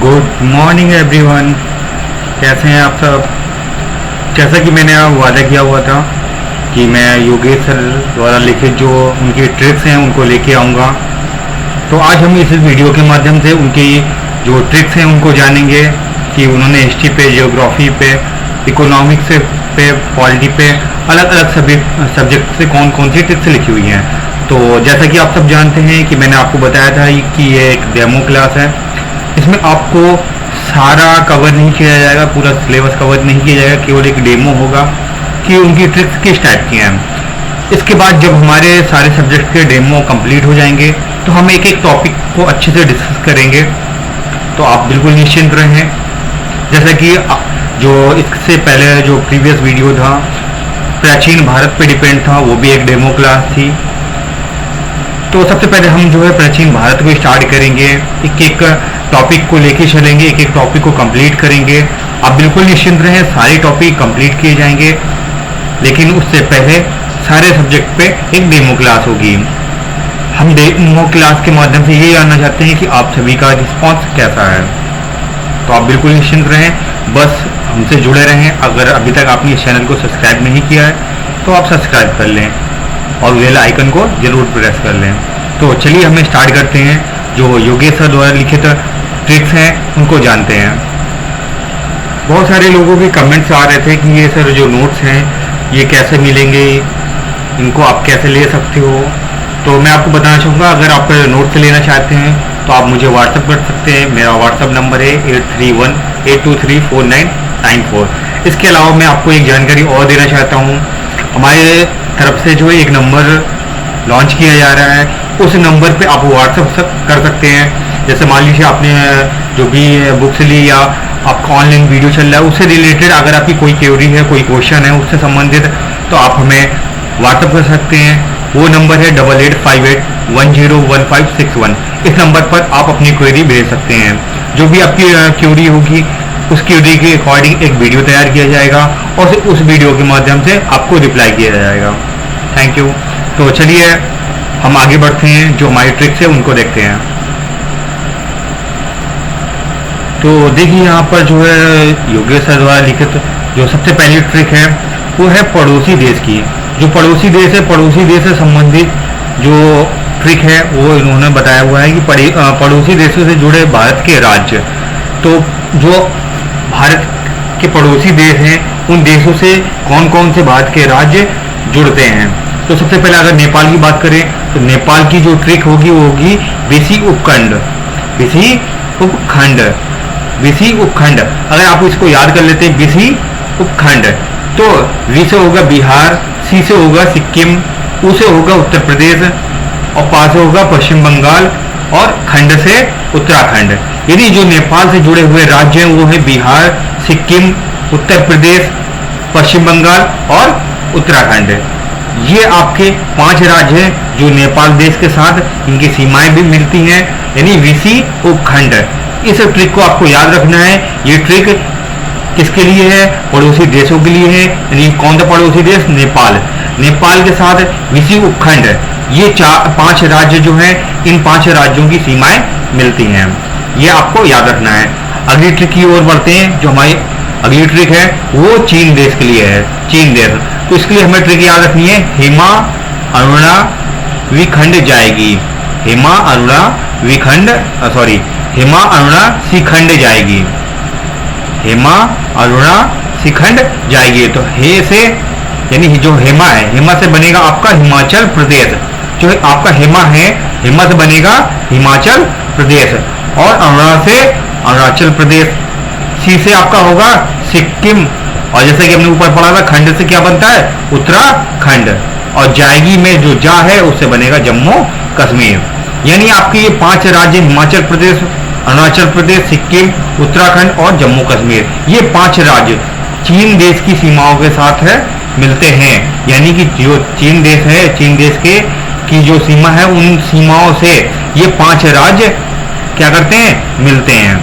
Good morning everyone. कैसे हैं आप सब। जैसा कि मैंने वादा किया हुआ था कि मैं योगेश सर द्वारा लिखित जो उनकी ट्रिक्स हैं उनको लेके आऊँगा, तो आज हम इस वीडियो के माध्यम से उनकी जो ट्रिक्स हैं उनको जानेंगे कि उन्होंने हिस्ट्री पे, जियोग्राफी पे, इकोनॉमिक्स पे, पॉलिटी पे अलग अलग सब्जेक्ट से कौन कौन सी ट्रिक्स लिखी हुई हैं। तो जैसा कि आप सब जानते हैं कि मैंने आपको बताया था कि ये एक डेमो क्लास है। इसमें आपको सारा कवर नहीं किया जाएगा, पूरा सिलेबस कवर नहीं किया जाएगा, केवल एक डेमो होगा कि उनकी ट्रिक्स किस टाइप की हैं। इसके बाद जब हमारे सारे सब्जेक्ट के डेमो कंप्लीट हो जाएंगे तो हम एक एक टॉपिक को अच्छे से डिस्कस करेंगे, तो आप बिल्कुल निश्चिंत रहें। जैसा कि जो इससे पहले जो प्रीवियस वीडियो था प्राचीन भारत पे डिपेंड था, वो भी एक डेमो क्लास थी। तो सबसे पहले हम जो है प्राचीन भारत को स्टार्ट करेंगे, एक एक टॉपिक को लेके चलेंगे, एक एक टॉपिक को कंप्लीट करेंगे। आप बिल्कुल निश्चिंत रहें, सारे टॉपिक कंप्लीट किए जाएंगे, लेकिन उससे पहले सारे सब्जेक्ट पे एक डेमो क्लास होगी। हम डेमो क्लास के माध्यम से ये जानना चाहते हैं कि आप सभी का रिस्पॉन्स कैसा है। तो आप बिल्कुल निश्चिंत रहें, बस हमसे जुड़े रहें। अगर अभी तक आपने इस चैनल को सब्सक्राइब नहीं किया है तो आप सब्सक्राइब कर लें और बेल आइकन को जरूर प्रेस कर लें। तो चलिए हमें स्टार्ट करते हैं। जो योगेश सर द्वारा लिखित ट्रिक्स हैं उनको जानते हैं। बहुत सारे लोगों के कमेंट्स आ रहे थे कि ये सर जो नोट्स हैं ये कैसे मिलेंगे, इनको आप कैसे ले सकते हो। तो मैं आपको बताना चाहूँगा, अगर आप नोट्स लेना चाहते हैं तो आप मुझे व्हाट्सअप कर सकते हैं। मेरा व्हाट्सअप नंबर है 8318234994। इसके अलावा मैं आपको एक जानकारी और देना चाहता हूँ। हमारे तरफ से जो एक नंबर लॉन्च किया जा रहा है, उस नंबर पे आप व्हाट्सअप कर सकते हैं। जैसे मान लीजिए आपने जो भी बुक्स ली या आपका ऑनलाइन वीडियो चल रहा है, उससे रिलेटेड अगर आपकी कोई क्वेरी है, कोई क्वेश्चन है उससे संबंधित, तो आप हमें व्हाट्सअप कर सकते हैं। वो नंबर है 8858101561। इस नंबर पर आप अपनी क्वेरी भेज सकते हैं। जो भी आपकी क्वेरी होगी उस क्वेरी के अकॉर्डिंग एक वीडियो तैयार किया जाएगा और उस वीडियो के माध्यम से आपको रिप्लाई किया जाएगा। Thank you. तो चलिए हम आगे बढ़ते हैं, जो हमारी ट्रिक्स है उनको देखते हैं। तो देखिए यहाँ पर जो है योगेश सर द्वारा लिखित जो सबसे पहली ट्रिक है वो है पड़ोसी देश की। जो पड़ोसी देश है, पड़ोसी देश से संबंधित जो ट्रिक है वो इन्होंने बताया हुआ है कि पड़ोसी देशों से जुड़े भारत के राज्य। तो जो भारत के पड़ोसी देश हैं उन देशों से कौन कौन से भारत के राज्य जुड़ते हैं। तो सबसे पहले अगर नेपाल की बात करें तो नेपाल की जो ट्रिक होगी वो होगी विसी उपखंड। विसी उपखंड, विसी उपखंड। अगर आप इसको याद कर लेते हैं विसी उपखंड, तो वी से होगा बिहार, सी से होगा सिक्किम, ऊ से होगा उत्तर प्रदेश और पा से होगा पश्चिम बंगाल और खंड से उत्तराखंड। यदि जो नेपाल से जुड़े हुए राज्य हैं वो है बिहार, सिक्किम, उत्तर प्रदेश, पश्चिम बंगाल और उत्तराखंड। ये आपके 5 राज्य हैं जो नेपाल देश के साथ इनकी सीमाएं भी मिलती हैं, यानी विसी उपखंड। इस ट्रिक को आपको याद रखना है। ये ट्रिक किसके लिए है? पड़ोसी देशों के लिए है। यानी कौन सा पड़ोसी देश? नेपाल। नेपाल के साथ विसी उपखंड, ये 5 राज्य जो हैं, इन 5 राज्यों की सीमाएं मिलती हैं। ये आपको याद रखना है। अगली ट्रिक की ओर बढ़ते हैं। जो हमारी अगली ट्रिक है वो चीन देश के लिए है। चीन देश, तो इसके लिए हमें ट्रिक याद रखनी है, हेमा अरुणा विखंड जाएगी। हेमा अरुणा विखंड हेमा अरुणा शिखंड जाएगी। हेमा अरुणा शिखंड जाएगी। तो हे से यानी जो हेमा है, हेमा से बनेगा आपका हिमाचल प्रदेश। जो आपका हेमा है, हेमा से बनेगा हिमाचल प्रदेश और अरुणा से अरुणाचल प्रदेश। सी से आपका होगा सिक्किम और जैसे कि हमने ऊपर पढ़ा था खंड से क्या बनता है? उत्तराखंड। और जाएगी में जो जा है उससे बनेगा जम्मू कश्मीर। यानी आपके ये 5 राज्य हिमाचल प्रदेश, अरुणाचल प्रदेश, सिक्किम, उत्तराखंड और जम्मू कश्मीर, ये 5 राज्य चीन देश की सीमाओं के साथ है मिलते हैं। यानी कि जो चीन देश है, चीन देश के की जो सीमा है उन सीमाओं से ये 5 राज्य क्या करते हैं? मिलते हैं।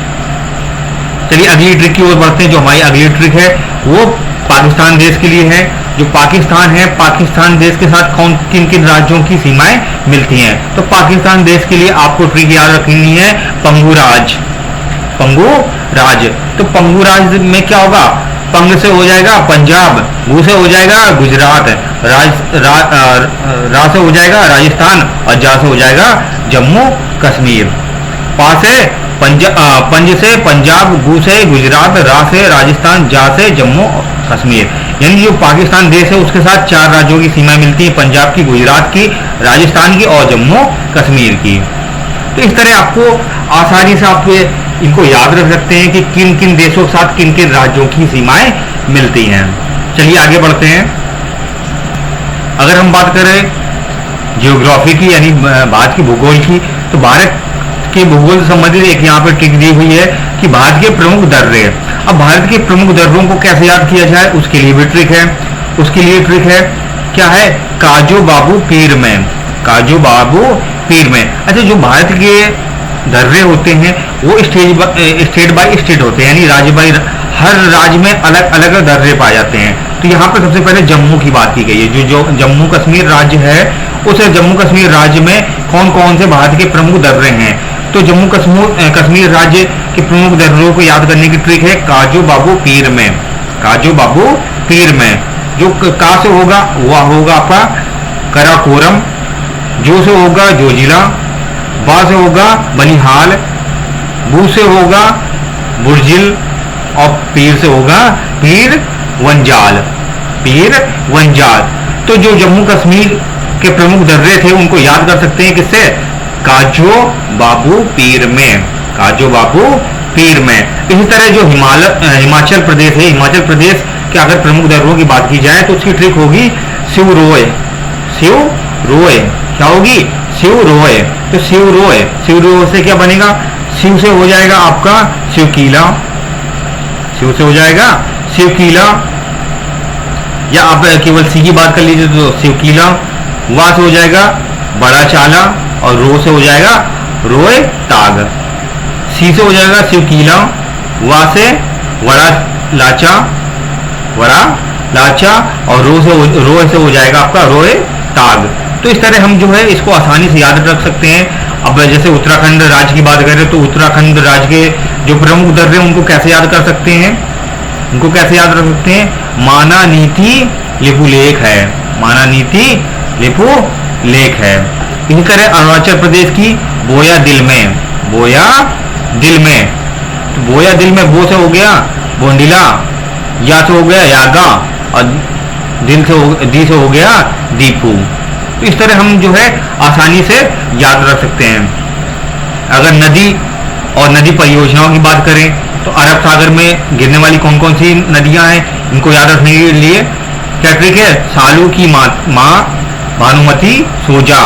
चलिए अगली ट्रिक की ओर बढ़ते हैं। जो हमारी अगली ट्रिक है वो पाकिस्तान देश के लिए है। जो पाकिस्तान है, पाकिस्तान देश के साथ कौन किन किन राज्यों की सीमाएं मिलती हैं। तो पाकिस्तान देश के लिए आपको ट्रिक याद रखनी है पंगुराज। पंगु राज। तो पंगु राज में क्या होगा, पंग से हो जाएगा पंजाब, गु से हो जाएगा गुजरात, रा से हो जाएगा राजस्थान और जा से हो जाएगा जम्मू कश्मीर। पा से पंज से पंजाब, गु से गुजरात, रा से राजस्थान, जा से जम्मू कश्मीर। यानी जो पाकिस्तान देश है उसके साथ 4 राज्यों की सीमा मिलती है, पंजाब की, गुजरात की, राजस्थान की और जम्मू कश्मीर की। तो इस तरह आपको आसानी से आप इनको याद रख सकते हैं कि किन किन देशों के साथ किन किन राज्यों की सीमाएं मिलती हैं। चलिए आगे बढ़ते हैं। अगर हम बात करें जियोग्राफी की यानी भारत की भूगोल की, तो भारत के भूगोल से संबंधित एक यहाँ पे ट्रिक दी हुई है कि भारत के प्रमुख दर्रे। अब भारत के प्रमुख दर्रों को कैसे याद किया जाए उसके लिए भी ट्रिक है। उसके लिए ट्रिक है क्या है, काजो बाबू पीर में, काजो बाबू पीर में। अच्छा, जो भारत के दर्रे होते हैं वो स्टेट बाय स्टेट होते हैं, यानी राज्य बाय, हर राज्य में अलग अलग दर्रे पाए जाते हैं। तो यहाँ पर सबसे पहले जम्मू की बात की गई है। जो जम्मू कश्मीर राज्य है, उस जम्मू कश्मीर राज्य में कौन कौन से भारत के प्रमुख दर्रे हैं। तो जम्मू कश्मीर राज्य के प्रमुख दर्रों को याद करने की ट्रिक है काजो बाबू पीर में, काजो बाबू पीर में। जो का से होगा वह होगा आपका कराकोरम, जो से होगा जोजिला, बा से होगा बनिहाल, बू से होगा बुर्जिल और पीर से होगा पीर वंजाल, पीर वंजाल। तो जो जम्मू कश्मीर के प्रमुख दर्रे थे उनको याद कर सकते हैं किससे, काजो बाबू पीर में, काजो बाबू पीर में। इसी तरह जो हिमाचल प्रदेश है, हिमाचल प्रदेश के अगर प्रमुख दर्रों की बात की जाए तो उसकी ट्रिक होगी सिवरोय, सिवरोय क्या होगी, सिवरोय। तो सिवरोय से क्या बनेगा, शिव से हो जाएगा आपका शिवकीला, शिव से हो जाएगा शिवकीला, या आप केवल सी की बात कर लीजिए तो शिवकीला। वा से हो जाएगा बड़ा चाला और रो से हो जाएगा रोए ताग। सी से हो जाएगा शिवकीला, वा से वड़ा लाचा, वड़ा लाचा और रो से हो जाएगा आपका रोए ताग। तो इस तरह हम जो है इसको आसानी से याद रख सकते हैं। अब जैसे उत्तराखंड राज्य की बात करें तो उत्तराखंड राज्य के जो प्रमुख दर्रे उनको कैसे याद कर सकते हैं, उनको कैसे याद रख सकते हैं, माना नीति लिपुलेख है, माना नीति लिपुलेख है। इसी तरह अरुणाचल प्रदेश की बोया दिल में, बोया दिल में, तो बोया दिल में बो से हो गया बोंडिला, या से हो गया यागा और दी से हो गया दीपू। तो इस तरह हम जो है आसानी से याद रख सकते हैं। अगर नदी और नदी परियोजनाओं की बात करें तो अरब सागर में गिरने वाली कौन कौन सी नदियां हैं, इनको याद रखने के लिए क्या ट्रिक है, सालू की माँ भानुमती सोजा,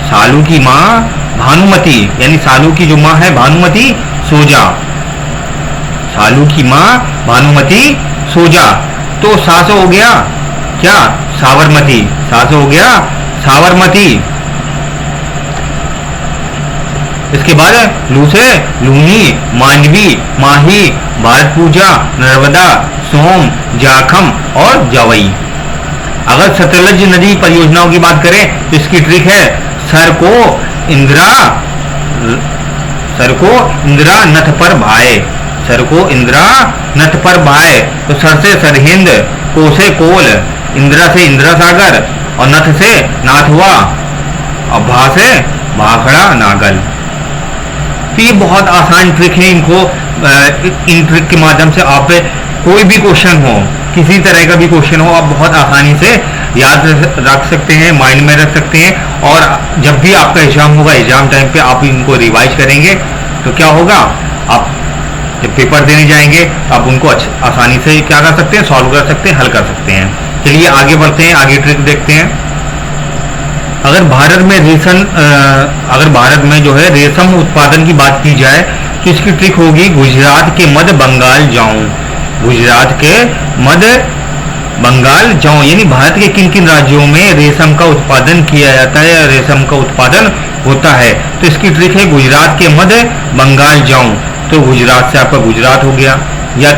सालू की माँ भानुमती, यानी सालू की जो माँ है भानुमती सोजा, सालू की माँ भानुमती सोजा। तो सा से हो गया क्या, साबरमती, सा से हो गया साबरमती। इसके बाद लू से लूनी, मांडवी, माही, भारत पूजा, नर्मदा, सोम, जाखम और जवई। अगर सतलज नदी परियोजनाओं की बात करें तो इसकी ट्रिक है सर को इंदिरा नथ पर भाए, सर को इंदिरा नथ पर भाए। तो सर से सरहिंद, को से कोल, इंदिरा से इंदिरा सागर और नथ से नाथुआ और भा से भाखड़ा नागल। तो ये बहुत आसान ट्रिक है, इनको इन ट्रिक के माध्यम से आप कोई भी क्वेश्चन हो, किसी तरह का भी क्वेश्चन हो, आप बहुत आसानी से याद रख सकते हैं, माइंड में रख सकते हैं। और जब भी आपका एग्जाम होगा, एग्जाम टाइम पे आप इनको रिवाइज करेंगे तो क्या होगा, आप जब पेपर देने जाएंगे तो आप उनको आसानी से क्या कर सकते हैं, सॉल्व कर सकते हैं, हल कर सकते हैं। चलिए आगे बढ़ते हैं, आगे ट्रिक देखते हैं। अगर भारत में जो है रेशम उत्पादन की बात की जाए तो इसकी ट्रिक होगी गुजरात के मध्य बंगाल जाऊं, गुजरात के मध्य बंगाल जाऊं। यानी भारत के किन किन राज्यों में रेशम का उत्पादन किया जाता है या रेशम का उत्पादन होता है, तो इसकी ट्रिक है गुजरात के मध्य बंगाल जाऊं। तो गुजरात से आपका गुजरात हो गया, या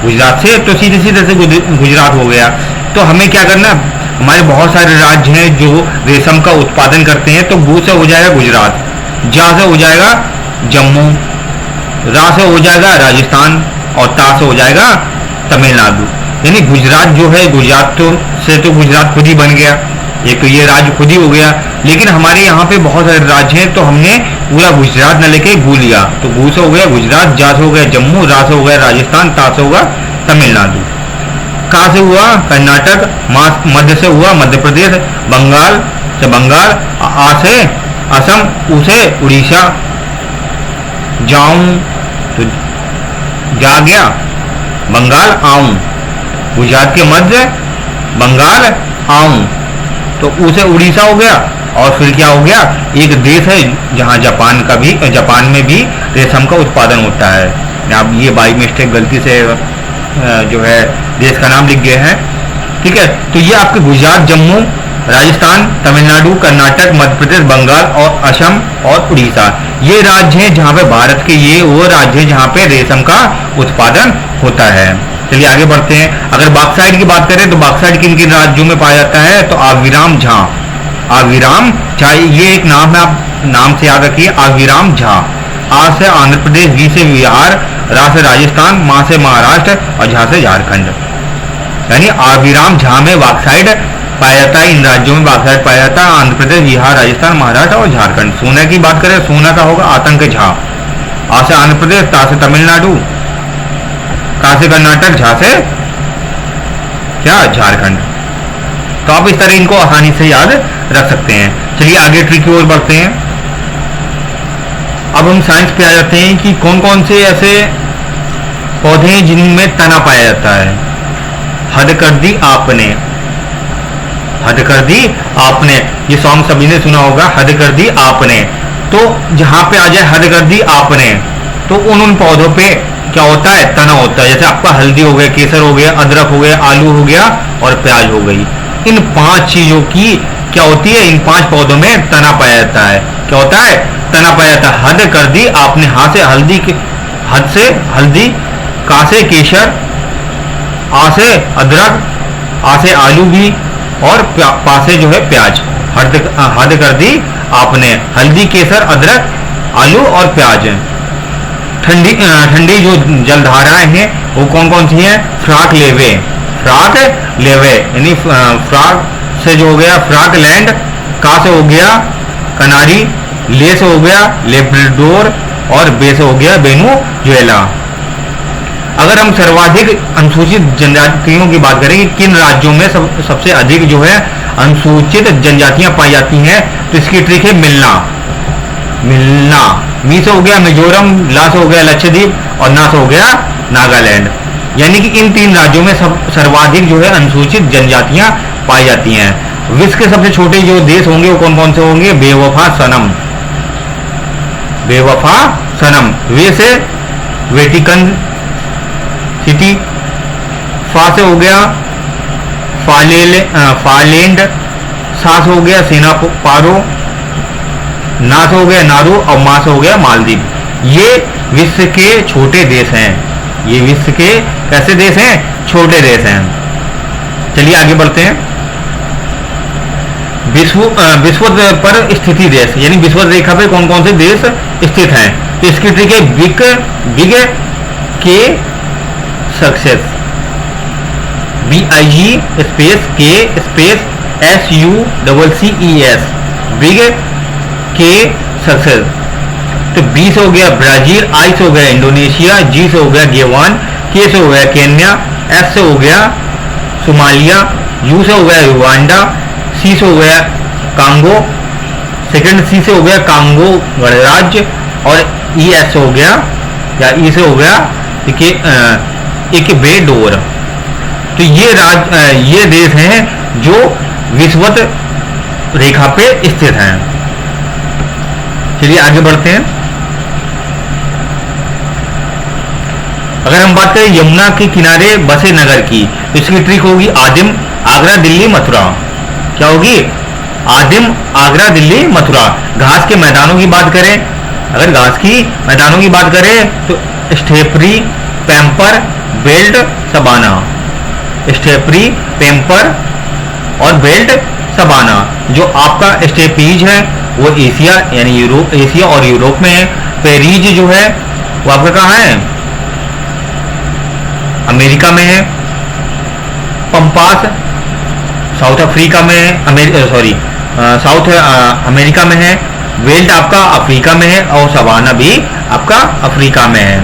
गुजरात से तो सीधे सीधे से गुजरात हो गया। तो हमें क्या करना, हमारे बहुत सारे राज्य हैं जो रेशम का उत्पादन करते हैं, तो गु से हो जाएगा गुजरात, जा से हो जाएगा जम्मू, रा से हो जाएगा राजस्थान और ता से हो जाएगा तमिलनाडु। यानी गुजरात जो है, गुजरात तो गुजरात खुद ही बन गया, एक तो ये राज्य खुद ही हो गया। लेकिन हमारे यहाँ पे बहुत सारे राज्य हैं, तो हमने पूरा गुजरात न लेके गु लिया, तो गु से हो गया गुजरात, जा से हो गया जम्मू, रा से हो गया राजस्थान, ता से होगा तमिलनाडु। का से हुआ कर्नाटक, मध्य से हुआ मध्य प्रदेश, बंगाल से बंगाल, आ से असम, उ से उड़ीसा। जाऊं तो जा गया बंगाल आऊं, गुजरात के मध्य बंगाल आऊं, तो उसे उड़ीसा हो गया। और फिर क्या हो गया, एक देश है जहां जापान में भी रेशम का उत्पादन होता है। आप ये बाई मिस्टेक गलती से जो है देश का नाम लिख गए हैं, ठीक है। तो ये आपके गुजरात, जम्मू, राजस्थान, तमिलनाडु, कर्नाटक, मध्य प्रदेश, बंगाल और असम और उड़ीसा, ये राज्य हैं जहां पे भारत के, ये वो राज्य हैं जहां पे रेशम का उत्पादन होता है। चलिए आगे बढ़ते हैं। अगर बॉक्साइट की बात करें तो बॉक्साइट किन किन राज्यों में पाया जाता है, तो आविराम झा, आविराम झा, ये एक नाम है, आप नाम से याद रखिए, आविराम झा। आ से आंध्र प्रदेश, वी से बिहार, रा से राजस्थान, मा से महाराष्ट्र और झा से झारखंड। यानी आविराम झा में बॉक्साइट पाया जाता है, इन राज्यों में बॉक्साइट पाया जाता है, आंध्र प्रदेश, बिहार, राजस्थान, महाराष्ट्र और झारखंड। सोना की बात करें, सोना का होगा आतंक झा, आ से आंध्र प्रदेश, ता से तमिलनाडु, का से कर्नाटक, झा से क्या झारखंड। तो आप इस तरह इनको आसानी से याद रख सकते हैं। चलिए आगे ट्रिक की ओर बढ़ते हैं। अब हम साइंस पे आ जाते हैं कि कौन कौन से ऐसे पौधे हैं जिनमें तना पाया जाता है। हद कर दी आपने, हद कर दी आपने, ये सॉन्ग सभी ने सुना होगा, हद कर दी आपने। तो जहां पे आ जाए हद कर दी आपने, तो उन पौधों पे क्या होता है, तना होता है। जैसे आपका हल्दी हो गया, केसर हो गया, अदरक हो गया, आलू हो गया और प्याज हो गई। इन 5 चीजों की क्या होती है, इन 5 पौधों में तना पाया जाता है। क्या होता है, तना पाया जाता है। हद कर दी आपने, हाथ से हल्दी, हद से हल्दी, का से केसर, आ से अदरक, आ से आलू भी और पा से जो है प्याज। हद कर दी आपने, हल्दी, केसर, अदरक, आलू और प्याज। ठंडी जो जलधाराएं हैं वो कौन कौन सी हैं, फ्राक लेवे, फ्राक लेवे यानी फ्राक से जो हो गया फ्राक लैंड, का से हो गया कनारी, ले से हो गया लेब्राडोर और बे से हो गया वेनेजुएला। अगर हम सर्वाधिक अनुसूचित जनजातियों की बात करें कि किन राज्यों में सबसे अधिक जो है अनुसूचित जनजातियां पाई जाती हैं, तो इसकी ट्रिक है मिलना, मिलना। मी से हो गया मिजोरम, ला से हो गया लक्षद्वीप और ना से हो गया नागालैंड। यानी कि इन 3 राज्यों में सर्वाधिक जो है अनुसूचित जनजातियां पाई जाती हैं। विश्व के सबसे छोटे जो देश होंगे वो कौन कौन से होंगे, बेवफा सनम, बेवफा सनम। वे से वेटिकन सिटी, फा से हो गया फालैंड, सा से हो गया सेना पारो, ना से हो गया नारू और मा से हो गया मालदीव। ये विश्व के छोटे देश हैं, ये विश्व के कैसे देश हैं, छोटे देश हैं। चलिए आगे बढ़ते हैं। विश्व पर स्थिति देश, यानी विश्व रेखा पे कौन कौन से देश स्थित हैं, तो इसकी ट्रिक है बिग के सक्सेस, BIG स्पेस के स्पेस SUCCES, बिग के सक्सेस। तो बी से हो गया ब्राजील, आई से हो गया इंडोनेशिया, जी से हो गया गेवान, के से हो गया केन्या, एस से हो गया सोमालिया, यू से हो गया युगांडा, सी से हो गया कांगो, सेकंड सी से हो गया कांगो गणराज्य और ई एस से हो गया या ई से हो गया इक्वेडोर। तो ये देश हैं जो विषुवत रेखा पे स्थित हैं। चलिए आगे बढ़ते हैं। अगर हम बात करें यमुना के किनारे बसे नगर की, तो इसकी ट्रिक होगी आदिम, आगरा, दिल्ली, मथुरा। क्या होगी, आदिम, आगरा, दिल्ली, मथुरा। घास के मैदानों की बात करें, अगर घास की मैदानों की बात करें तो स्टेपरी, पैम्पर, बेल्ट, सबाना। स्टेपरी, पैम्पर और बेल्ट, सबाना। जो आपका स्टेपीज है वो एशिया यानी यूरोप, एशिया और यूरोप में है। पेरीज जो है वो आपका कहाँ है? अमेरिका में है। पंपास साउथ अफ्रीका में है, साउथ अमेरिका में है। वेल्ट आपका अफ्रीका में है और सवाना भी आपका अफ्रीका में है।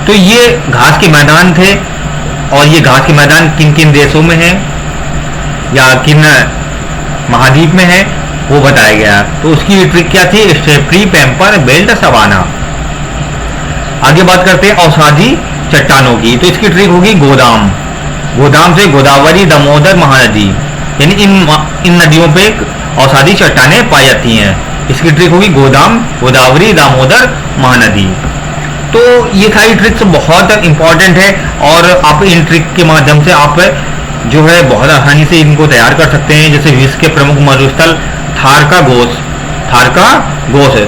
तो ये घास के मैदान थे, और ये घास के मैदान किन किन देशों में है या किन महाद्वीप में है वो बताया गया। तो उसकी ट्रिक क्या थी? Stepney, pamper, belt, savanna. आगे बात करते हैं औषधि चट्टानों की। तो इसकी ट्रिक होगी गोदाम। गोदाम से गोदावरी, दामोदर, महानदी, यानी इन नदियों पे औषधि चट्टानें पाई जाती हैं। इसकी ट्रिक होगी गोदाम, गोदावरी, दामोदर, महानदी। तो ये सारी ट्रिक्स बहुत इंपॉर्टेंट है, और आप इन ट्रिक के माध्यम से आप जो है बहुत आसानी से इनको तैयार कर सकते हैं। जैसे विश्व के प्रमुख मरुस्थल थार का गोस है।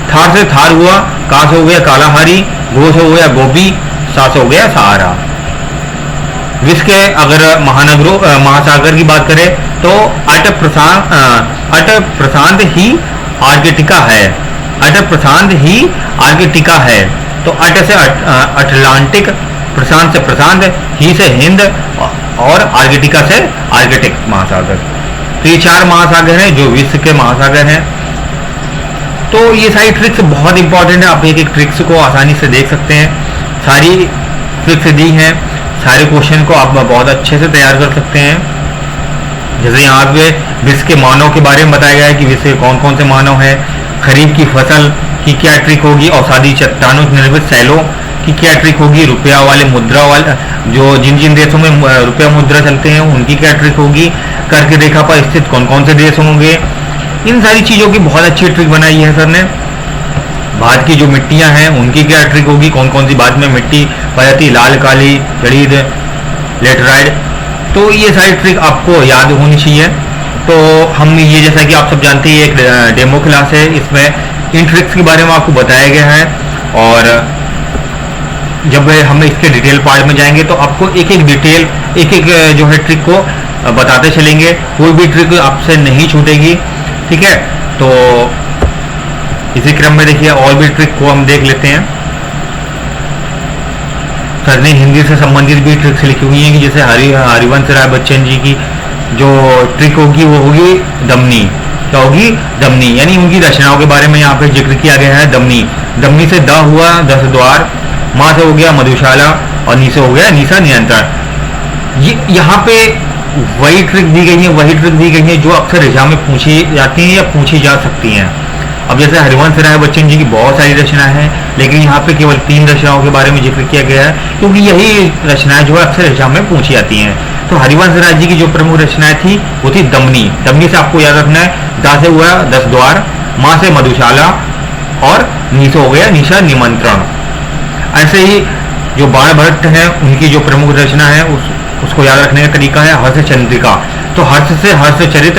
थार से थार हुआ, का से हो गया कालाहारी, गोस हो गया गोबी, सा से हो गया सहारा। विश्व के अगर महासागर की बात करें तो अट प्रशांत ही आर्कटिका है। अट प्रशांत ही आर्कटिका है। तो अट से अटलांटिक, प्रशांत से प्रशांत, ही से हिंद, और आर्कटिका से आर्कटिक महासागर। तो ये 4 महासागर हैं जो विश्व के महासागर हैं। तो ये सारी ट्रिक्स बहुत इंपॉर्टेंट है। आप एक एक ट्रिक्स को आसानी से देख सकते हैं। सारी ट्रिक्स दी हैं, सारे क्वेश्चन को आप बहुत अच्छे से तैयार कर सकते हैं। जैसे यहाँ पे विश्व के मानव के बारे में बताया गया है कि विश्व के कौन कौन से मानव हैं। खरीफ की फसल की क्या ट्रिक होगी? औषधि चट्टानों से निर्मित शैलों की क्या ट्रिक होगी? रुपया वाले मुद्रा वाले जो जिन जिन देशों में रुपया मुद्रा चलते हैं उनकी क्या ट्रिक होगी? कर्क रेखा पर स्थित कौन कौन से देश होंगे? इन सारी चीज़ों की बहुत अच्छी ट्रिक बनाई है सर ने। भारत की जो मिट्टियां हैं उनकी क्या ट्रिक होगी? कौन कौन सी भारत में मिट्टी पाई जाती है? लाल, काली, जड़ीद, लेटराइड। तो ये सारी ट्रिक आपको याद होनी चाहिए। तो हम ये, जैसा कि आप सब जानते हैं, एक डेमो क्लास है, इसमें इन ट्रिक्स के बारे में आपको बताया गया है। और जब हम इसके डिटेल पार्ट में जाएंगे तो आपको एक एक डिटेल, एक एक जो है ट्रिक को बताते चलेंगे। कोई भी ट्रिक आपसे नहीं छूटेगी, ठीक है। तो इसी क्रम में देखिए और भी ट्रिक को हम देख लेते हैं। सर ने हिंदी से संबंधित भी ट्रिक्स लिखी हुई हैं कि जैसे हरिवंश राय बच्चन जी की जो ट्रिक होगी वो होगी दमनी। क्या होगी? दमनी, यानी उनकी रचनाओं के बारे में यहाँ पे जिक्र किया गया है। दमनी, दमनी से द हुआ 10 द्वार, माँ से हो गया मधुशाला, और नी से हो गया निशा नियंत्रण। ये यहाँ पे वही ट्रिक दी गई है जो अक्सर एग्जाम में पूछी जाती हैं या पूछी जा सकती हैं। अब जैसे हरिवंश राय बच्चन जी की बहुत सारी रचनाएं हैं, लेकिन यहाँ पे केवल 3 रचनाओं के बारे में जिक्र किया गया है, क्योंकि यही रचनाएं जो है अक्सर एग्जाम में पूछी जाती हैं। तो हरिवंश राय जी की जो प्रमुख रचनाएं थी वो थी दमनी। दमनी से आपको याद रखना है, दा से हुआ 10 द्वार, माँ से मधुशाला, और नी से हो गया निशा निमंत्रण। ऐसे ही जो बाण भट्ट है उनकी जो प्रमुख रचना है उसको याद रखने का तरीका है हर्ष चंद्रिका। तो हर्ष से हर्ष चरित,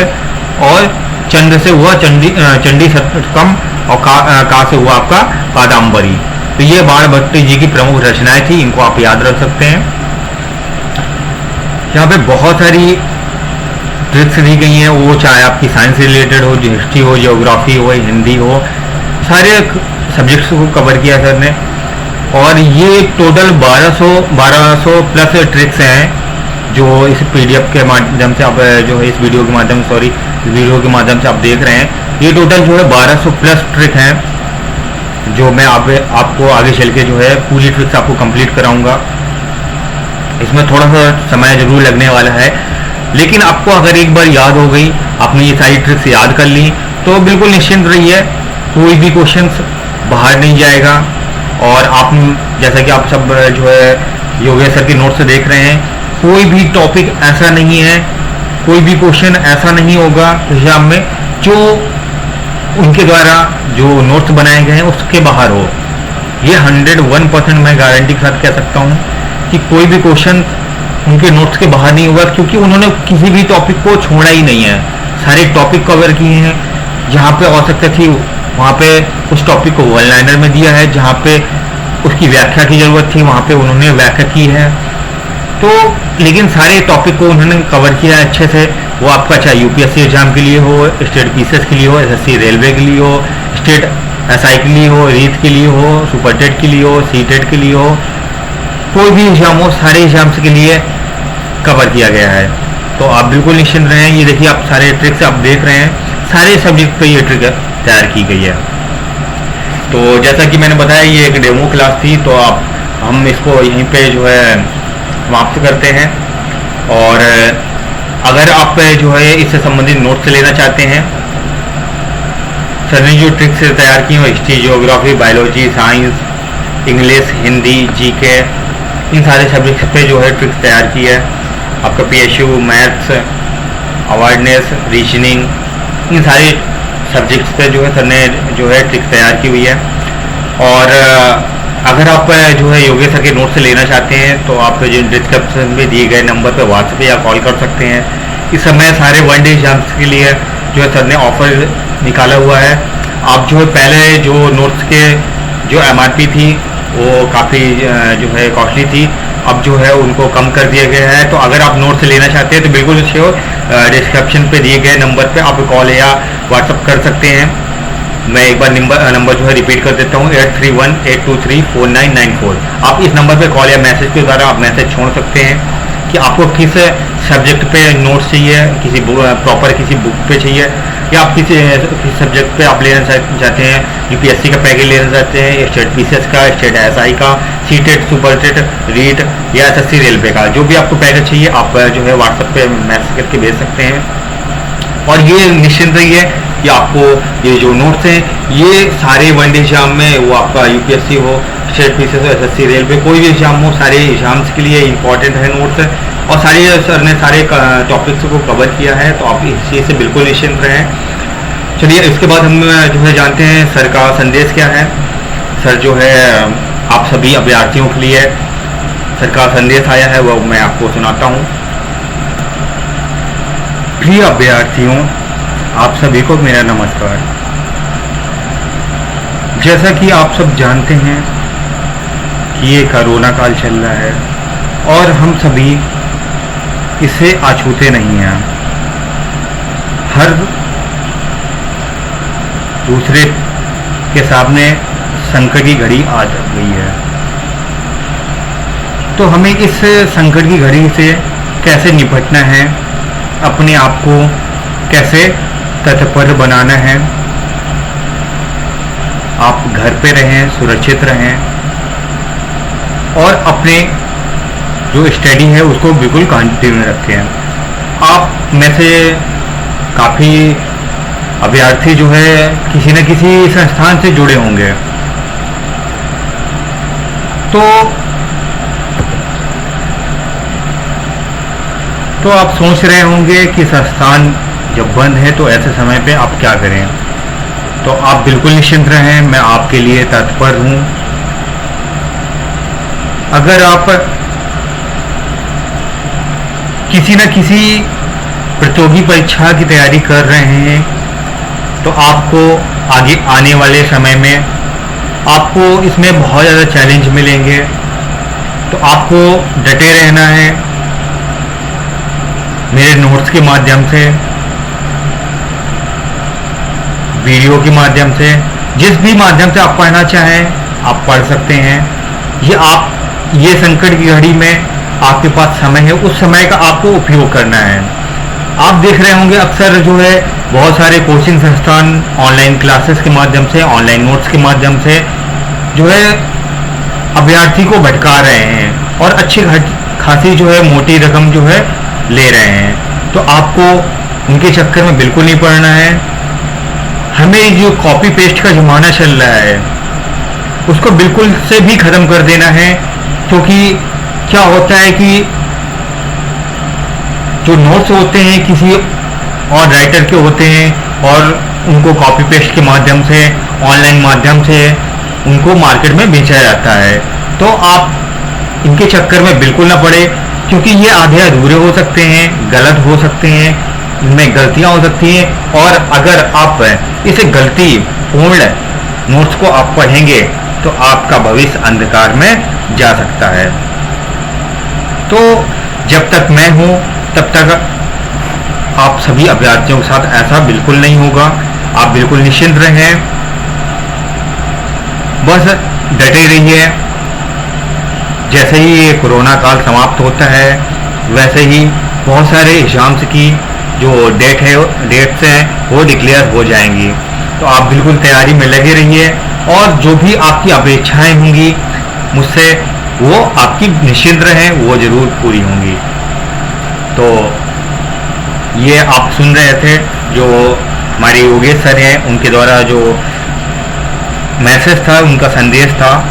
और चंद्र से हुआ चंडी शतकम, और का से हुआ आपका कादम्बरी। तो ये बाण भट्ट जी की प्रमुख रचनाएं थी, इनको आप याद रख सकते हैं। यहाँ पे बहुत सारी ट्रिक्स दी गई हैं, वो चाहे आपकी साइंस से रिलेटेड हो, हिस्ट्री हो, जियोग्राफी हो, हिंदी हो, सारे सब्जेक्ट्स को कवर किया सर ने। और ये टोटल 1200 प्लस ट्रिक्स हैं जो इस पीडीएफ के माध्यम से आप जो है इस वीडियो के माध्यम से आप देख रहे हैं। ये टोटल जो है 1200 प्लस ट्रिक हैं जो मैं आपको आगे चल के जो है पूरी ट्रिक्स आपको कंप्लीट कराऊंगा। इसमें थोड़ा सा समय जरूर लगने वाला है, लेकिन आपको अगर एक बार याद हो गई, आपने ये सारी ट्रिक्स याद कर ली, तो बिल्कुल निश्चिंत रहिए, कोई भी क्वेश्चन बाहर नहीं जाएगा। और आप जैसा कि आप सब जो है योगेश सर के नोट से देख रहे हैं, कोई भी टॉपिक ऐसा नहीं है, कोई भी क्वेश्चन ऐसा नहीं होगा एग्जाम में जो उनके द्वारा जो नोट्स बनाए गए हैं उसके बाहर हो। ये 101% मैं गारंटी के साथ कह सकता हूँ कि कोई भी क्वेश्चन उनके नोट्स के बाहर नहीं होगा, क्योंकि उन्होंने किसी भी टॉपिक को छोड़ा ही नहीं है। सारे टॉपिक कवर किए हैं, जहाँ पे आवश्यकता थी वहाँ पे उस टॉपिक को वन लाइनर में दिया है, जहाँ पे उसकी व्याख्या की जरूरत थी वहाँ पे उन्होंने व्याख्या की है। तो लेकिन सारे टॉपिक को उन्होंने कवर किया है अच्छे से। वो आपका चाहे यूपीएससी एग्जाम के लिए हो, स्टेट पीसीएस के लिए हो, एसएससी रेलवे के लिए हो, स्टेट एसआई के लिए हो, रीत के लिए हो, सुपर टेट के लिए हो, सी टेट के लिए हो, कोई भी एग्जाम हो, सारे एग्जाम्स के लिए कवर किया गया है। तो आप बिल्कुल निश्चिंत रहें। ये देखिए आप सारे ट्रिक्स आप देख रहे हैं, सारे सब्जेक्ट पे ये ट्रिक तैयार की गई है। तो जैसा कि मैंने बताया ये एक डेमो क्लास थी, तो आप हम इसको यहीं पे जो है समाप्त करते हैं। और अगर आप जो है इससे संबंधित नोट्स लेना चाहते हैं, सर ने जो ट्रिक्स तैयार की हैं history, geography, biology, science, English, Hindi, GK, इन सारे सब्जेक्ट्स पे जो है ट्रिक्स तैयार की है। आपका पीएसयू, मैथ्स, अवेयरनेस, रीजनिंग, इन सारे सब्जेक्ट्स पे जो है सर ने जो है ट्रिक्स तैयार की हुई है। और अगर आप जो है योगेश सर के नोट्स लेना चाहते हैं तो आप जो डिस्क्रिप्शन में दिए गए नंबर पर व्हाट्सएप या कॉल कर सकते हैं। इस समय सारे वन डे एग्जाम्स के लिए जो है सर ने ऑफर निकाला हुआ है। आप जो है पहले जो नोट्स के जो एमआरपी थी वो काफ़ी जो है कॉस्टली थी, अब जो है उनको कम कर दिया गया है। तो अगर आप नोट्स लेना चाहते हैं तो बिल्कुल श्योर डिस्क्रिप्शन पे दिए गए नंबर पे आप कॉल या व्हाट्सअप कर सकते हैं। मैं एक बार नंबर जो है रिपीट कर देता हूँ, 8318234994। आप इस नंबर पे कॉल या मैसेज के द्वारा आप मैसेज छोड़ सकते हैं कि आपको किस सब्जेक्ट पे नोट्स चाहिए, किसी प्रॉपर किसी बुक पे चाहिए, या आप किसी सब्जेक्ट पे आप लेना चाहते हैं, यूपीएससी का पैकेज लेना चाहते हैं, स्टेट पीसीएस का, स्टेट एसआई का, C TET, super TET, REET या एसएससी रेलवे का, जो भी आपको पैकेज चाहिए आप जो है व्हाट्सएप पे मैसेज करके भेज सकते हैं। और ये निश्चिंत रहिए कि आपको ये जो नोट्स हैं ये सारे वन डे एग्जाम में, वो आपका यूपीएससी हो, स्टेट पीसीएस हो, एसएससी रेलवे, कोई भी एग्जाम हो, सारे एग्जाम्स के लिए इंपॉर्टेंट है नोट्स। और सारे सर ने सारे टॉपिक्स को कवर किया है, तो आप इस चीज़ से बिल्कुल निश्चिंत रहें। चलिए इसके बाद हम जो है जानते हैं सर का संदेश क्या है। सर जो है आप सभी अभ्यर्थियों के लिए सर का संदेश आया है, वो मैं आपको सुनाता हूँ। प्रिय अभ्यर्थियों, आप सभी को मेरा नमस्कार। जैसा कि आप सब जानते हैं कि ये कोरोना काल चल रहा है और हम सभी इससे अछूते नहीं हैं। हर दूसरे के सामने संकट की घड़ी आ गई है, तो हमें इस संकट की घड़ी से कैसे निपटना है, अपने आप को कैसे तत्पर बनाना है। आप घर पे रहें, सुरक्षित रहें और अपने जो स्टडी है उसको बिल्कुल कंटिन्यू रखें। आप में से काफ़ी अभ्यर्थी जो है किसी न किसी संस्थान से जुड़े होंगे, तो आप सोच रहे होंगे कि संस्थान जब बंद है तो ऐसे समय पे आप क्या करें। तो आप बिल्कुल निश्चिंत रहें, मैं आपके लिए तत्पर हूँ। अगर आप किसी न किसी प्रतियोगी परीक्षा की तैयारी कर रहे हैं तो आपको आगे आने वाले समय में आपको इसमें बहुत ज़्यादा चैलेंज मिलेंगे, तो आपको डटे रहना है। मेरे नोट्स के माध्यम से, वीडियो के माध्यम से, जिस भी माध्यम से आप पढ़ना चाहें आप पढ़ सकते हैं। ये संकट की घड़ी में आपके पास समय है, उस समय का आपको उपयोग करना है। आप देख रहे होंगे अक्सर जो है बहुत सारे कोचिंग संस्थान ऑनलाइन क्लासेस के माध्यम से, ऑनलाइन नोट्स के माध्यम से जो है अभ्यर्थी को भटका रहे हैं और अच्छी खासी जो है मोटी रकम जो है ले रहे हैं। तो आपको उनके चक्कर में बिल्कुल नहीं पड़ना है। हमें जो कॉपी पेस्ट का ज़माना चल रहा है उसको बिल्कुल से भी ख़त्म कर देना है, क्योंकि क्या होता है कि जो नोट्स होते हैं किसी और राइटर के होते हैं और उनको कॉपी पेस्ट के माध्यम से, ऑनलाइन माध्यम से उनको मार्केट में बेचा जाता है। तो आप इनके चक्कर में बिल्कुल ना पड़े, क्योंकि ये आधे अधूरे हो सकते हैं, गलत हो सकते हैं, इनमें गलतियां हो सकती हैं। और अगर आप इसे गलती पूर्ण नोट्स को आप पढ़ेंगे तो आपका भविष्य अंधकार में जा सकता है। तो जब तक मैं हूं तब तक आप सभी अभ्यर्थियों के साथ ऐसा बिल्कुल नहीं होगा। आप बिल्कुल निश्चिंत रहें। बस डटे रहिए। जैसे ही ये कोरोना काल समाप्त होता है वैसे ही बहुत सारे एग्जाम्स की जो डेट्स हैं वो डिक्लेयर हो जाएंगी। तो आप बिल्कुल तैयारी में लगे रहिए और जो भी आपकी अपेक्षाएं होंगी मुझसे वो आपकी निश्चिंत रहें, वो जरूर पूरी होंगी। तो ये आप सुन रहे थे जो हमारे योगेश सर हैं उनके द्वारा जो मैसेज था, उनका संदेश था,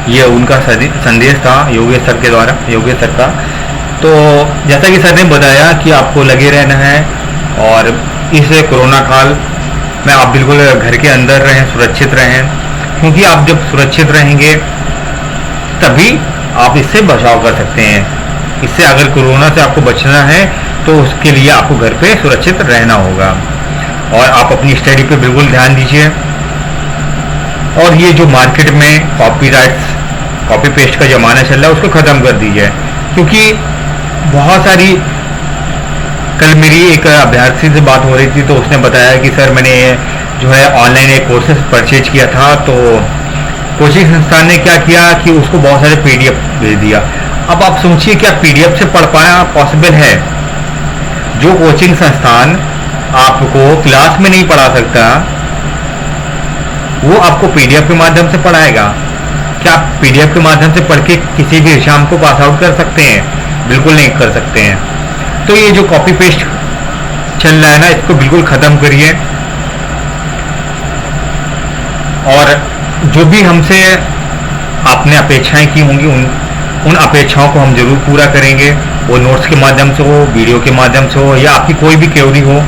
ये उनका संदेश था योगेश सर के द्वारा, योगेश सर का। तो जैसा कि सर ने बताया कि आपको लगे रहना है और इस कोरोना काल में आप बिल्कुल घर के अंदर रहें, सुरक्षित रहें, क्योंकि आप जब सुरक्षित रहेंगे तभी आप इससे बचाव कर सकते हैं। इससे अगर कोरोना से आपको बचना है तो उसके लिए आपको घर पे सुरक्षित रहना होगा और आप अपनी स्टडी पे बिल्कुल ध्यान दीजिए। और ये जो मार्केट में कॉपी पेस्ट का जमाना चल रहा है उसको ख़त्म कर दीजिए, क्योंकि बहुत सारी, कल मेरी एक अभ्यर्थी से बात हो रही थी तो उसने बताया कि सर मैंने जो है ऑनलाइन एक कोर्सेज परचेज किया था, तो कोचिंग संस्थान ने क्या किया कि उसको बहुत सारे PDF भेज दिया। अब आप सोचिए क्या PDF से पढ़ पाना पॉसिबल है? जो कोचिंग संस्थान आपको क्लास में नहीं पढ़ा सकता वो आपको PDF के माध्यम से पढ़ाएगा। क्या आप PDF के माध्यम से पढ़ के किसी भी एग्जाम को पास आउट कर सकते हैं? बिल्कुल नहीं कर सकते हैं। तो ये जो कॉपी पेस्ट चल रहा है ना, इसको बिल्कुल खत्म करिए और जो भी हमसे आपने अपेक्षाएं की होंगी उन अपेक्षाओं को हम जरूर पूरा करेंगे। वो नोट्स के माध्यम से हो, वीडियो के माध्यम से हो, या आपकी कोई भी क्वेरी हो।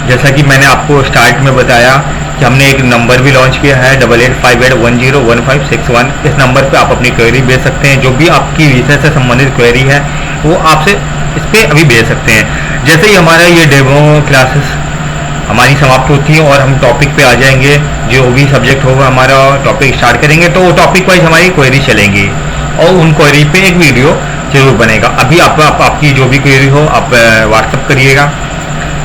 जैसा कि मैंने आपको स्टार्ट में बताया कि हमने एक नंबर भी लॉन्च किया है 8858101561। इस नंबर पे आप अपनी क्वेरी भेज सकते हैं। जो भी आपकी विषय से संबंधित क्वेरी है वो आपसे इस पर अभी भेज सकते हैं। जैसे ही हमारा ये डेमो क्लासेस हमारी समाप्त होती है और हम टॉपिक पे आ जाएंगे, जो भी सब्जेक्ट होगा हमारा टॉपिक स्टार्ट करेंगे तो टॉपिक वाइज हमारी क्वेरी चलेंगी और उन क्वेरी पे एक वीडियो जरूर बनेगा। अभी आपकी जो भी क्वेरी हो आप व्हाट्सअप करिएगा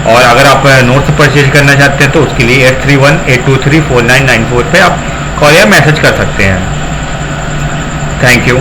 और अगर आप नोट्स परचेज करना चाहते हैं तो उसके लिए 8318234994 पे आप कॉल या मैसेज कर सकते हैं। Thank you.